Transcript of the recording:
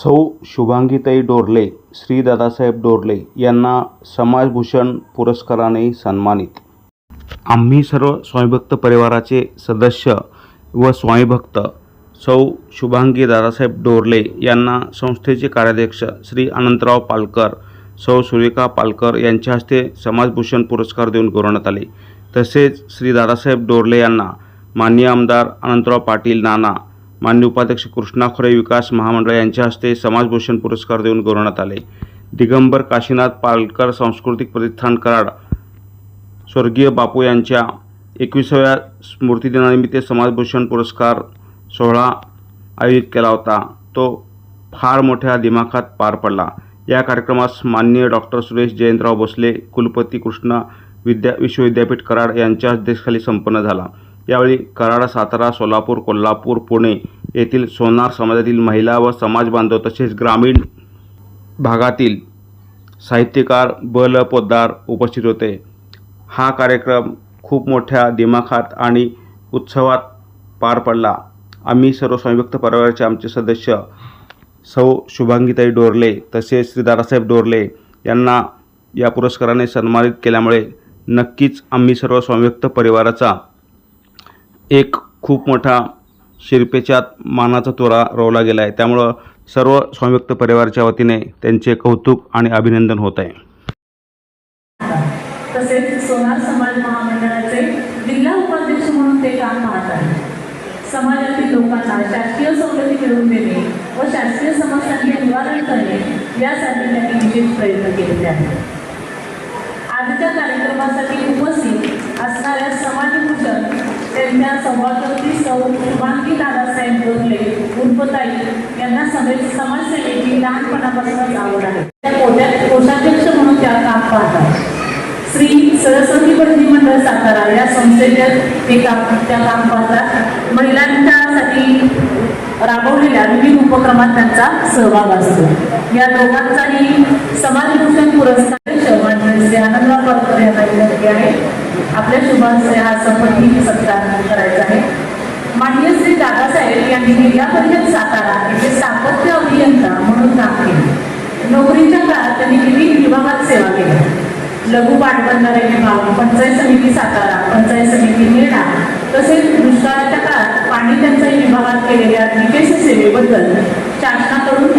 सौ शुभांगीताई डोरले, श्री दादासाहेब डोरले यांना समाजभूषण पुरस्काराने सन्मानित. आम्ही सर्व स्वामीभक्त परिवाराचे सदस्य व स्वामीभक्त सौ शुभांगी दादासाहेब डोरले यांना संस्थेचे कार्याध्यक्ष श्री अनंतराव पालकर, सौ सुरेखा पालकर यांच्या हस्ते समाजभूषण पुरस्कार देऊन गौरवण्यात आले. तसेच श्री दादासाहेब डोरले यांना माननीय आमदार अनंतराव पाटील नाना, माननीय उपाध्यक्ष कृष्णा खोरे विकास महामंडळ यांच्या हस्ते समाजभूषण पुरस्कार देऊन गौरवण्यात आले. दिगंबर काशीनाथ पालकर सांस्कृतिक प्रतिष्ठान कराड स्वर्गीय बापू यांच्या 21व्या स्मृतिदिनानिमित्त समाजभूषण पुरस्कार सोहळा आयोजित केला होता. तो फार मोठ्या दिमाखात पार पडला. या कार्यक्रमास माननीय डॉक्टर सुरेश जयंतराव भोसले, कुलपती कृष्णा विश्वविद्यापीठ कराड यांच्या अध्यक्षतेखाली संपन्न झाला. यावेळी कराड, सातारा, सोलापूर, कोल्हापूर, पुणे येथील सोनार समाजातील महिला व समाज बांधव तसेच ग्रामीण भागातील साहित्यकार, बल पोद्दार उपस्थित होते. हा कार्यक्रम खूप मोठ्या दिमाखात आणि उत्सवात पार पडला. आम्ही सर्व स्वामीभक्त परिवाराचे आमचे सदस्य सौ शुभांगीताई डोरले तसेच श्री दादासाहेब डोरले यांना या पुरस्काराने सन्मानित केल्यामुळे नक्कीच आम्ही सर्व स्वामीभक्त परिवाराचा एक खूप मोठा शिरपेच्यात मानाचा तुरा रोवला गेला आहे. त्यामुळं सर्व स्वामीभक्त परिवाराच्या वतीने त्यांचे कौतुक आणि अभिनंदन होत आहे. तसेच सोनार समाज महामंडळाचे जिल्हा उपाध्यक्ष म्हणून ते काम पाहत आहेत. समाजातील लोकांना शासकीय सवलती मिळवून देणे व शासकीय समस्यांचे निवारण करणे यासाठी त्यांनी विशेष प्रयत्न केलेले आहेत. आजच्या कार्यक्रमासाठी उपस्थित असणाऱ्या समाजभूषण त्यांच्या सभापती सौ शुभांगी दादासाहेब डोरले उर्फताई यांना समाजसेवेची लहानपणापासूनच आवड आहे. त्या कोषाध्यक्ष म्हणून त्या काम पाहतात. श्री सरस्वती भटजी मंडळ सातारा या संस्थेच्या त्या काम पाहतात. महिलांच्यासाठी राबवलेल्या विविध उपक्रमात त्यांचा सहभाग असतो. या दोघांचाही समाजभूषण पुरस्कार श्री आनंदराव पालकर यांना विनंती आहे. आपल्या शुभांचे हा संपत्ती सत्कार करायचा आहे. माननीय श्री दादासाहेब यांनी जिल्हा परिषद सातारा येथे स्थापत्य अभियंता म्हणून काम केले. नोकरीच्या काळात त्यांनी विविध विभागात सेवा केली. लघु पाटबंधारे विभाग, पंचायत समिती सातारा, पंचायत समिती नेडा तसेच दुष्काळाच्या काळात पाणी टंचाई विभागात केलेल्या विशेष सेवेबद्दल शासनाकडून